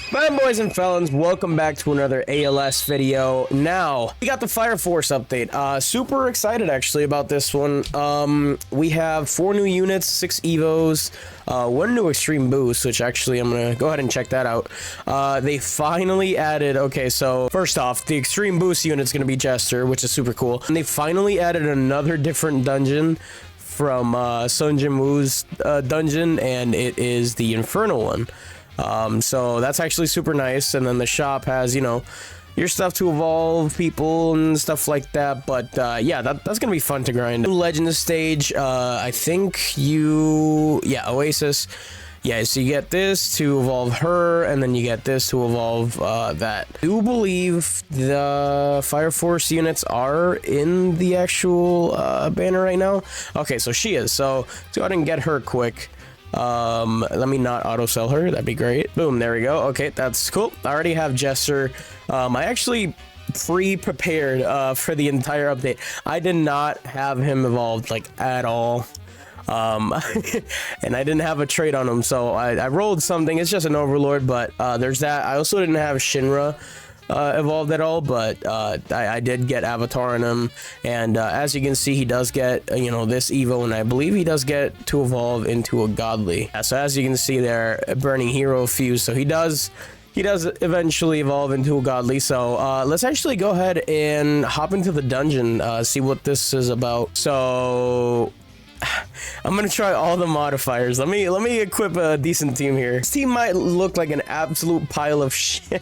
Bam, boys and felons, welcome back to another ALS video. Now, we got the Fire Force update. Super excited actually about this one. We have 4 new units, 6 evos, 1 new extreme boost, which actually I'm gonna go ahead and check that out. They finally added, okay, so first off, the extreme boost unit's gonna be Jester, which is super cool. And they finally added another different dungeon from Sun Jin Woo's dungeon, and it is the Infernal one. So that's actually super nice. And then the shop has, you know, your stuff to evolve people and stuff like that. But yeah, that's gonna be fun to grind. New legend stage, I think Oasis. Yeah, so you get this to evolve her, and then you get this to evolve that. I do believe the Fire Force units are in the actual banner right now. Okay, so she is. So let's go ahead and get her quick. Let me not auto sell her, that'd be great. Boom, there we go. Okay, that's cool. I already have Jester. I actually pre-prepared for the entire update. I did not have him evolved like at all. And I didn't have a trait on him, so I rolled something. It's just an overlord, but there's that. I also didn't have Shinra evolved at all, but I did get avatar on him, and as you can see, he does get you know, this evo, and I believe he does get to evolve into a godly. So as you can see there, burning hero fuse, so he does eventually evolve into a godly. So let's actually go ahead and hop into the dungeon, see what this is about. So I'm gonna try all the modifiers. Let me equip a decent team here. This team might look like an absolute pile of shit,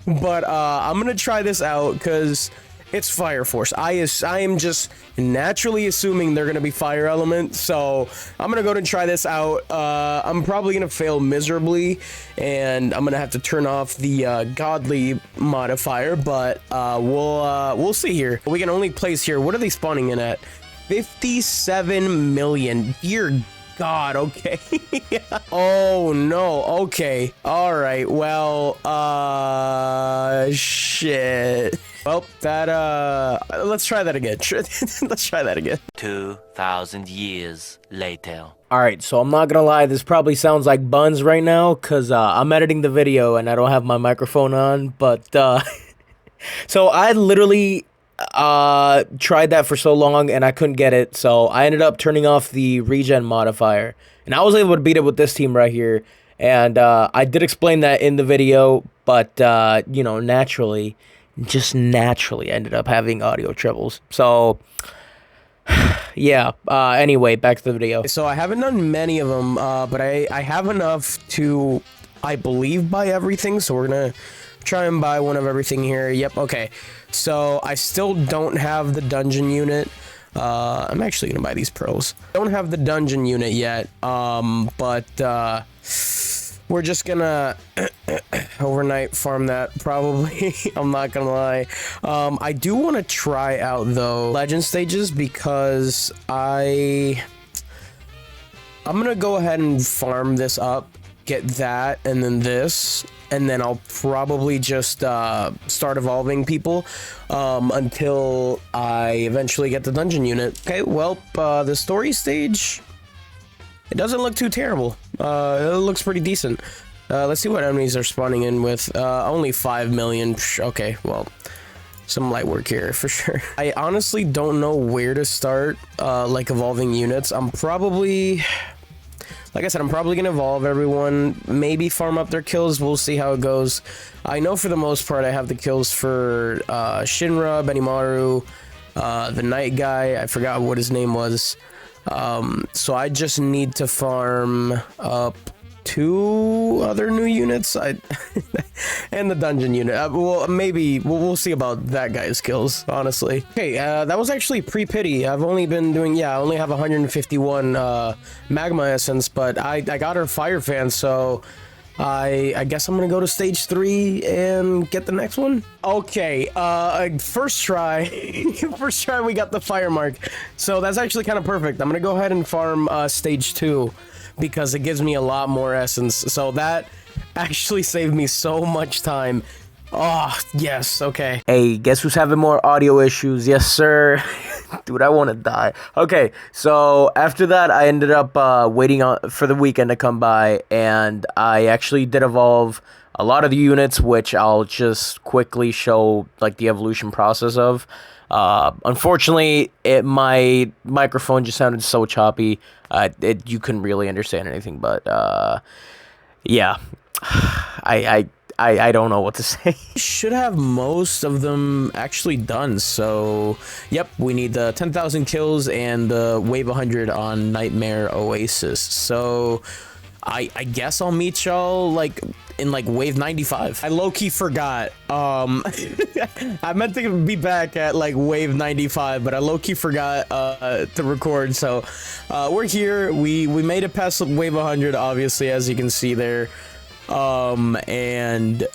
but I'm gonna try this out because it's Fire Force. I am just naturally assuming they're gonna be fire element, so I'm gonna go and try this out. I'm probably gonna fail miserably, and I'm gonna have to turn off the godly modifier, but we'll see here. We can only place here. What are they spawning in at? 57 million. Dear God, okay. Oh no, okay. All right, well, shit. Well, that, let's try that again. Let's try that again. 2,000 years later. All right, so I'm not gonna lie, this probably sounds like buns right now, because I'm editing the video and I don't have my microphone on, but, so I literally tried that for so long and I couldn't get it, so I ended up turning off the regen modifier, and I was able to beat it with this team right here. And I did explain that in the video, but you know, just naturally ended up having audio troubles. So yeah, anyway, back to the video. So I haven't done many of them, but I have enough to, I believe, buy everything, so we're gonna try and buy one of everything here. Yep, okay. So I still don't have the dungeon unit. I'm actually gonna buy these pearls. Don't have the dungeon unit yet, but we're just gonna overnight farm that probably. I'm not gonna lie. I do want to try out though legend stages, because I'm gonna go ahead and farm this up, get that, and then this, and then I'll probably just start evolving people until I eventually get the dungeon unit. Okay, well, the story stage, it doesn't look too terrible. It looks pretty decent. Let's see what enemies are spawning in with. Only 5 million. Okay, well, some light work here for sure. I honestly don't know where to start, like, evolving units. I'm probably... Like I said, I'm probably going to evolve everyone, maybe farm up their kills, we'll see how it goes. I know for the most part I have the kills for Shinra, Benimaru, the night guy, I forgot what his name was. So I just need to farm up 2 other new units, and the dungeon unit. Well, maybe we'll see about that guy's skills, honestly. Okay, that was actually pre-pity. I've only been doing, yeah, I only have 151 magma essence, but I got her fire fan, so I guess I'm gonna go to stage 3 and get the next one. Okay, first try we got the fire mark, so that's actually kind of perfect. I'm gonna go ahead and farm stage 2, because it gives me a lot more essence, so that actually saved me so much time. Oh, yes, okay. Hey, guess who's having more audio issues? Yes, sir. Dude, I want to die. Okay, so after that, I ended up waiting for the weekend to come by, and I actually did evolve a lot of the units, which I'll just quickly show like the evolution process of. Unfortunately, my microphone just sounded so choppy. You couldn't really understand anything, but yeah, I don't know what to say. Should have most of them actually done. So, yep, we need the 10,000 kills and the wave 100 on Nightmare Oasis. So, I guess I'll meet y'all like in like wave 95. I low-key forgot. I meant to be back at like wave 95, but I low-key forgot to record. So, we're here. We made it past wave 100, obviously, as you can see there. And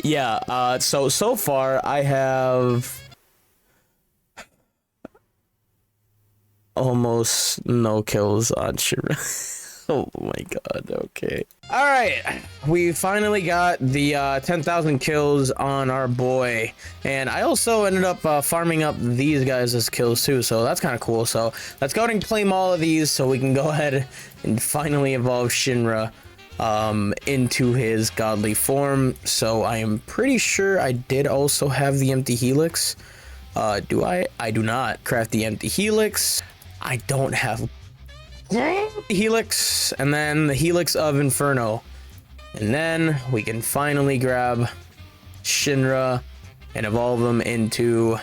yeah, so far I have almost no kills on Shinra. Oh my god, okay. Alright, we finally got the 10,000 kills on our boy. And I also ended up farming up these guys as kills too, so that's kind of cool. So let's go ahead and claim all of these so we can go ahead and finally evolve Shinra into his godly form. So I am pretty sure I did also have the empty helix. Do I? I do not craft the empty helix. I don't have the helix, and then the helix of Infernal, and then we can finally grab Shinra and evolve him into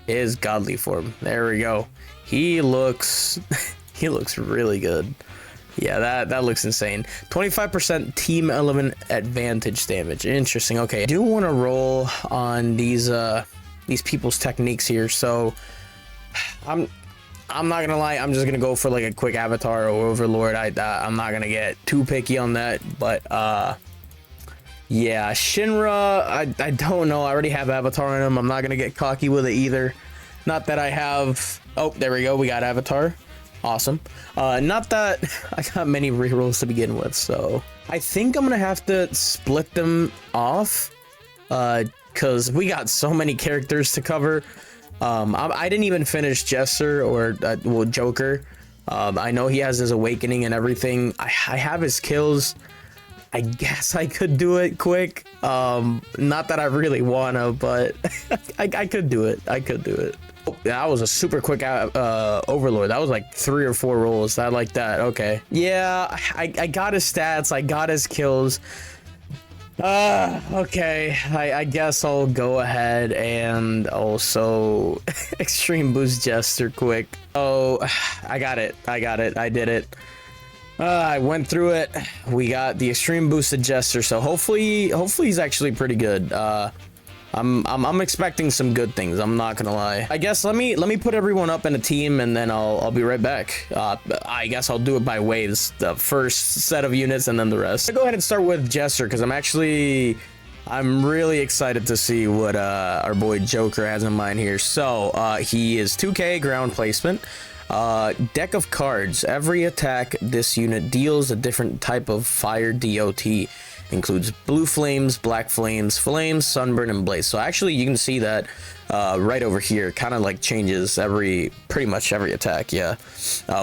his godly form. There we go. He looks he looks really good. Yeah, that looks insane. 25% team element advantage damage. Interesting. Okay, I do want to roll on these people's techniques here. So I'm not gonna lie, I'm just gonna go for like a quick avatar or overlord. I'm not gonna get too picky on that, but yeah, Shinra, I don't know. I already have avatar in him. I'm not gonna get cocky with it either. Not that I have. Oh, there we go. We got avatar. Awesome. Not that I got many rerolls to begin with, so I think I'm gonna have to split them off, because we got so many characters to cover. I didn't even finish Jester or well, Joker. I know he has his awakening and everything. I have his kills. I guess I could do it quick. Not that I really wanna, but I could do it. I could do it. Oh, that was a super quick overlord. That was like 3 or 4 rolls. I like that. Okay. Yeah, I got his stats. I got his kills. Okay, I guess I'll go ahead and also extreme boost Jester quick. Oh, I got it. I did it. I went through it. We got the extreme boosted Jester, so hopefully he's actually pretty good. I'm expecting some good things. I'm not gonna lie. I guess let me put everyone up in a team, and then I'll be right back. I guess I'll do it by waves. The first set of units, and then the rest. I'll go ahead and start with Jester, because I'm really excited to see what our boy Joker has in mind here. So he is 2k ground placement. Deck of cards. Every attack this unit deals a different type of fire DOT. Includes blue flames, black flames, flames, sunburn, and blaze. So actually you can see that right over here, kind of like changes pretty much every attack, yeah,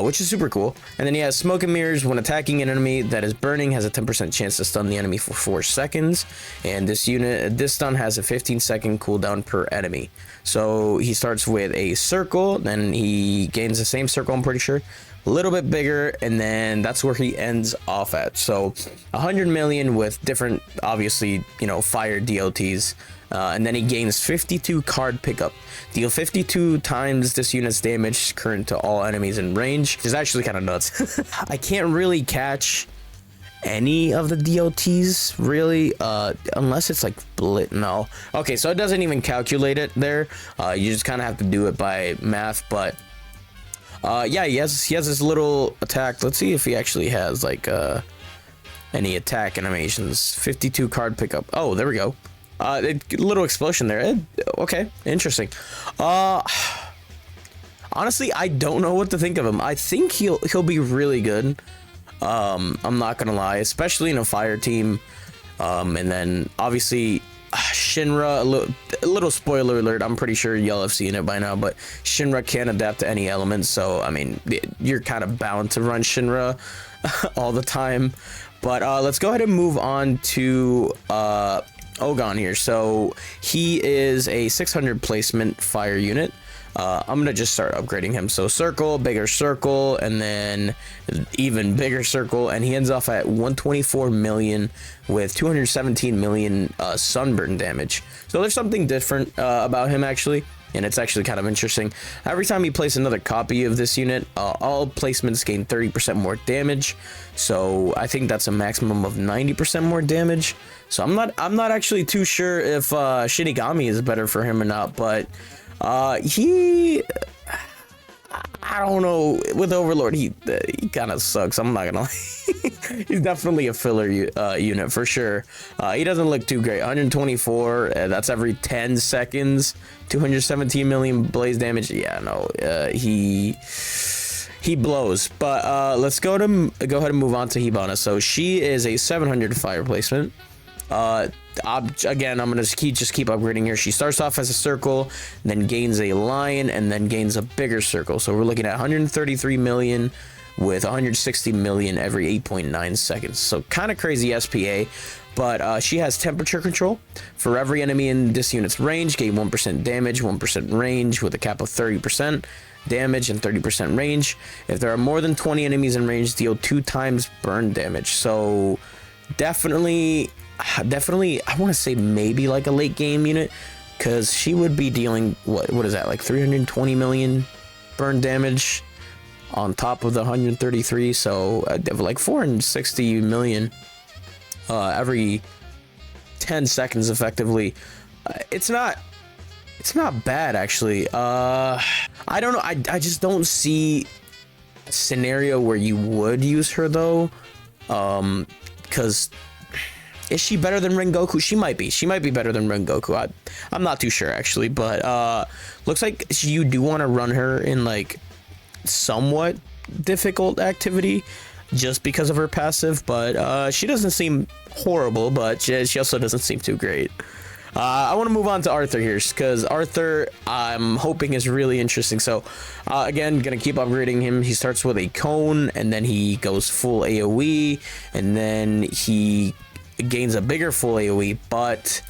which is super cool. And then he has smoke and mirrors. When attacking an enemy that is burning, has a 10% chance to stun the enemy for 4 seconds. And this stun has a 15-second cooldown per enemy. So he starts with a circle, then he gains the same circle, I'm pretty sure, a little bit bigger, and then that's where he ends off at. So 100 million with different, obviously, you know, fire DOTs. And then he gains 52 card pickup. Deal 52 times this unit's damage current to all enemies in range, which is actually kind of nuts. I can't really catch any of the DOTs, really, unless it's like no. Okay, so it doesn't even calculate it there. You just kind of have to do it by math, but yeah, he has this little attack. Let's see if he actually has like any attack animations. 52 card pickup. Oh, there we go. Little explosion there. Okay, interesting. Honestly, I don't know what to think of him. I think he'll be really good. I'm not gonna lie, especially in a fire team. And then obviously Shinra, a little spoiler alert, I'm pretty sure y'all have seen it by now, but Shinra can't adapt to any elements, so I mean, you're kind of bound to run Shinra all the time. But let's go ahead and move on to Ogone here. So he is a 600 placement fire unit. I'm gonna just start upgrading him. So circle, bigger circle, and then even bigger circle, and he ends off at 124 million with 217 million sunburn damage. So there's something different about him actually, and it's actually kind of interesting. Every time you place another copy of this unit, all placements gain 30% more damage. So I think that's a maximum of 90% more damage. So I'm not actually too sure if Shinigami is better for him or not, but I don't know, with Overlord he kind of sucks, I'm not gonna lie. He's definitely a filler unit for sure. He doesn't look too great. 124, that's every 10 seconds. 217 million blaze damage. Yeah, no, he blows. But let's go ahead and move on to Hibana. So she is a 700 fire placement. Again, I'm gonna just keep upgrading here. She starts off as a circle, then gains a lion, and then gains a bigger circle. So we're looking at 133 million with 160 million every 8.9 seconds. So kind of crazy SPA, but she has temperature control. For every enemy in this unit's range, gain 1% damage, 1% range with a cap of 30% damage and 30% range. If there are more than 20 enemies in range, deal 2 times burn damage. So definitely I want to say maybe like a late game unit, because she would be dealing what is that, like 320 million burn damage on top of the 133, so like 460 million every 10 seconds effectively. It's not bad actually. I don't know, I just don't see a scenario where you would use her though, because is she better than Rengoku? She might be. She might be better than Rengoku. I'm not too sure actually, but looks like you do want to run her in like somewhat difficult activity just because of her passive, but she doesn't seem horrible, but she also doesn't seem too great. I want to move on to Arthur here, because Arthur I'm hoping is really interesting. So again, gonna keep upgrading him. He starts with a cone, and then he goes full AoE, and then he gains a bigger full AoE, but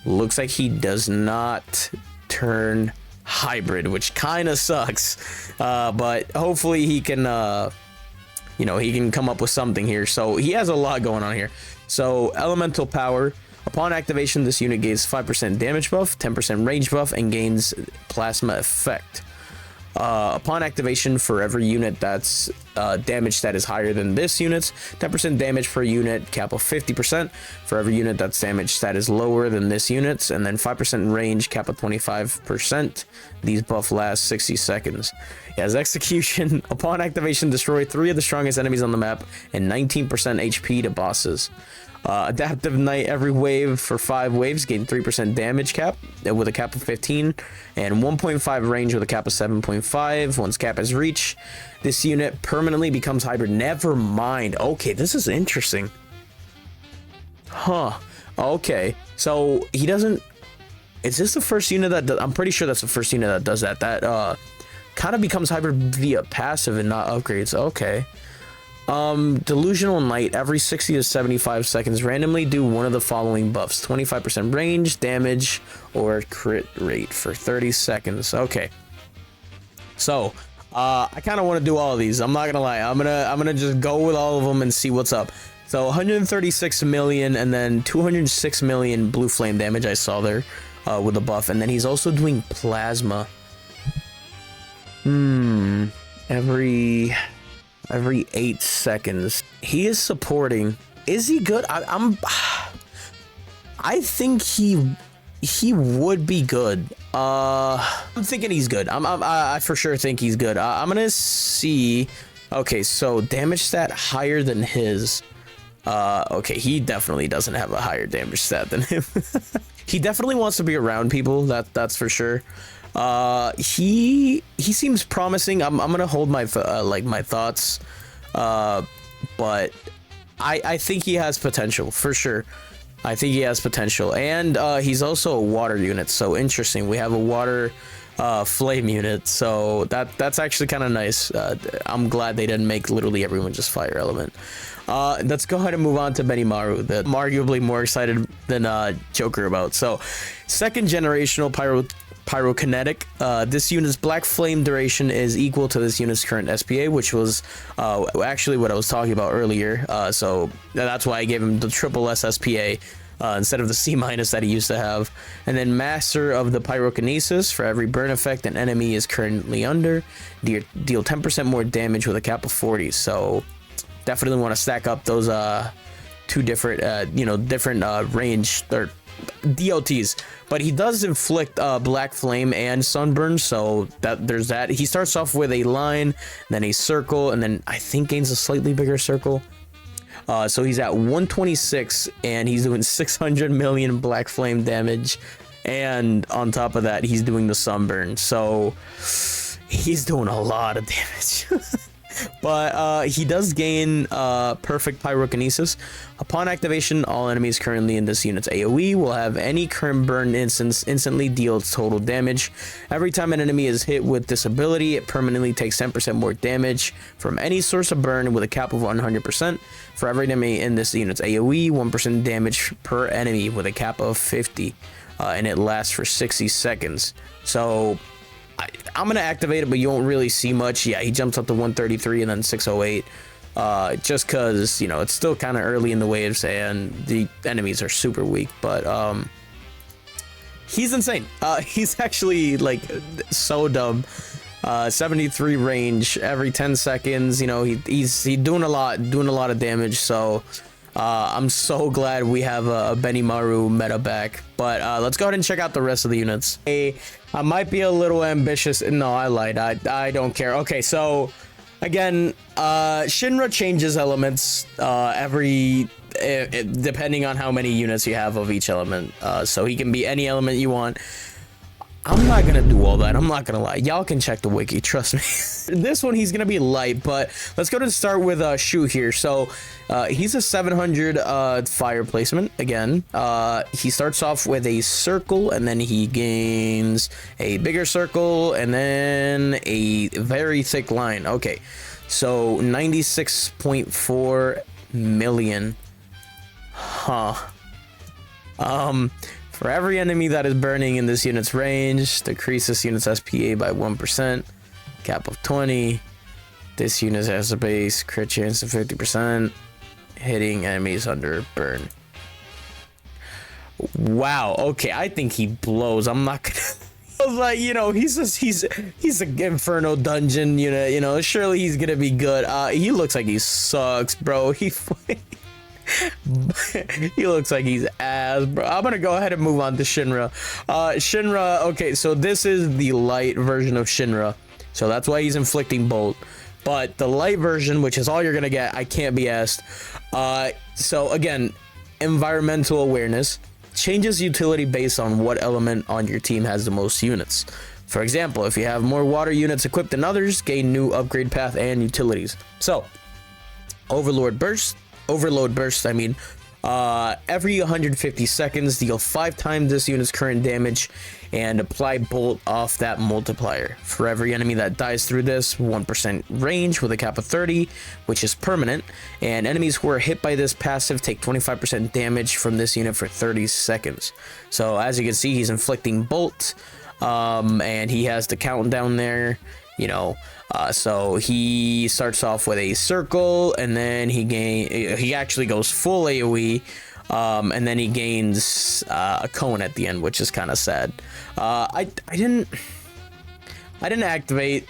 looks like he does not turn hybrid, which kind of sucks, but hopefully he can he can come up with something here. So he has a lot going on here. So elemental power, upon activation this unit gains 5% damage buff, 10% range buff, and gains plasma effect. Upon activation, for every unit that's damage that is higher than this unit's, 10% damage per unit, cap of 50%. For every unit that's damage that is lower than this unit's, and then 5% range, cap of 25%. These buff last 60 seconds. He has execution. Upon activation, destroy 3 of the strongest enemies on the map and 19% HP to bosses. Adaptive Knight, every wave for 5 waves gain 3% damage cap with a cap of 15 and 1.5 range with a cap of 7.5. Once cap is reached, this unit permanently becomes hybrid. Never mind. Okay, this is interesting. Huh. Okay, so he doesn't. Is this the first unit that does? I'm pretty sure that's the first unit that does that. That kind of becomes hybrid via passive and not upgrades. Okay. Delusional Knight, every 60 to 75 seconds randomly do one of the following buffs: 25% range, damage, or crit rate for 30 seconds. Okay, so I kind of want to do all of these. I'm not gonna lie, I'm gonna just go with all of them and see what's up. So 136 million and then 206 million blue flame damage I saw there with the buff, and then he's also doing plasma every 8 seconds. He is supporting. Is he good? I think he would be good. I'm thinking he's good. I for sure think he's good. I'm gonna see. Okay, so damage stat higher than his. Okay, he definitely doesn't have a higher damage stat than him. He definitely wants to be around people. That's for sure. He seems promising. I'm gonna hold my my thoughts, but I think he has potential for sure. I think he has potential, and he's also a water unit, so interesting. We have a water flame unit, so that's actually kind of nice. I'm glad they didn't make literally everyone just fire element. Let's go ahead and move on to Benimaru, that I'm arguably more excited than Joker about. So, second generational pyrokinetic. This unit's black flame duration is equal to this unit's current SPA, which was actually what I was talking about earlier. So that's why I gave him the triple S SPA instead of the C- that he used to have. And then Master of the Pyrokinesis. For every burn effect an enemy is currently under, deal 10% more damage with a cap of 40. So definitely want to stack up those two different range or DLTs. But he does inflict black flame and sunburn, so there's that. He starts off with a line, then a circle, and then I think gains a slightly bigger circle. So he's at 126, and he's doing 600 million black flame damage, and on top of that he's doing the sunburn, so he's doing a lot of damage. But he does gain perfect pyrokinesis. Upon activation, all enemies currently in this unit's AoE will have any current burn instance instantly deal total damage. Every time an enemy is hit with this ability, it permanently takes 10% more damage from any source of burn with a cap of 100%. For every enemy in this unit's AoE, 1% damage per enemy with a cap of 50. And it lasts for 60 seconds. So I'm gonna activate it, but you won't really see much. Yeah, he jumps up to 133 and then 608, just because, you know, it's still kind of early in the waves and the enemies are super weak. But he's insane. He's actually like so dumb. 73 range every 10 seconds. You know, he's doing a lot of damage. So I'm so glad we have a Benimaru meta back. But let's go ahead and check out the rest of the units. I might be a little ambitious. No, I lied. I don't care. Okay, so again, Shinra changes elements depending on how many units you have of each element. So he can be any element you want. I'm not gonna do all that. I'm not gonna lie. Y'all can check the wiki, trust me. This one, he's gonna be light, but let's go ahead and start with Shu here. So he's a 700 fire placement again. He starts off with a circle, and then he gains a bigger circle, and then a very thick line. Okay, so 96.4 million. Huh. For every enemy that is burning in this unit's range, decrease this unit's SPA by 1%, cap of 20. This unit has a base crit chance of 50%, hitting enemies under burn. Wow, okay, I think he blows. I'm not gonna I was like, you know, he's an Infernal dungeon unit, you know, surely he's gonna be good. He looks like he sucks, bro. He looks like he's ass, bro. I'm gonna go ahead and move on to Shinra. Shinra, okay, so this is the light version of Shinra, so that's why he's inflicting bolt. But the light version, which is all you're gonna get, I can't be asked. So again, environmental awareness changes utility based on what element on your team has the most units. For example, if you have more water units equipped than others, gain new upgrade path and utilities. So overload burst, I mean, every 150 seconds deal 5 times this unit's current damage and apply bolt off that multiplier. For every enemy that dies through this, 1% range with a cap of 30, which is permanent, and enemies who are hit by this passive take 25% damage from this unit for 30 seconds. So as you can see, he's inflicting bolt, and he has the countdown there, you know. So he starts off with a circle, and then he actually goes full AoE, and then he gains a cone at the end, which is kind of sad. I didn't activate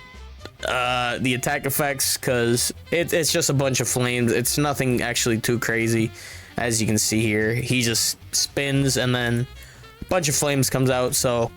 the attack effects because it's just a bunch of flames. It's nothing actually too crazy. As you can see here, he just spins and then a bunch of flames comes out, so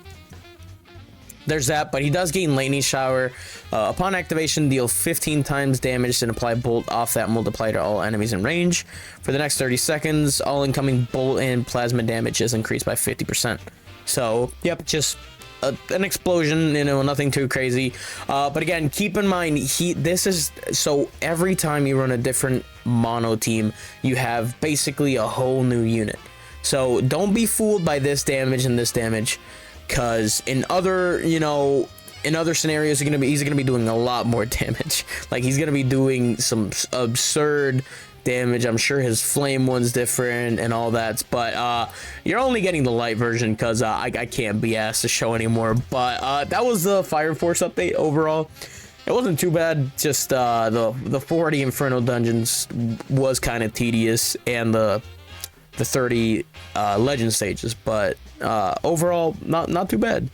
there's that. But he does gain Lightning Shower. Upon activation, deal 15 times damage and apply bolt off that multiplier to all enemies in range. For the next 30 seconds, all incoming bolt and plasma damage is increased by 50%. So, yep, just an explosion, you know, nothing too crazy. But again, keep in mind, so every time you run a different mono team, you have basically a whole new unit. So don't be fooled by this damage and this damage, because in other, you know, in other scenarios, he's gonna be doing a lot more damage. Like, he's gonna be doing some absurd damage. I'm sure his flame one's different and all that, but you're only getting the light version because I can't be asked to show anymore. But that was the Fire Force update overall. It wasn't too bad. Just the 40 Infernal dungeons was kind of tedious, and the 30 legend stages, but overall not too bad.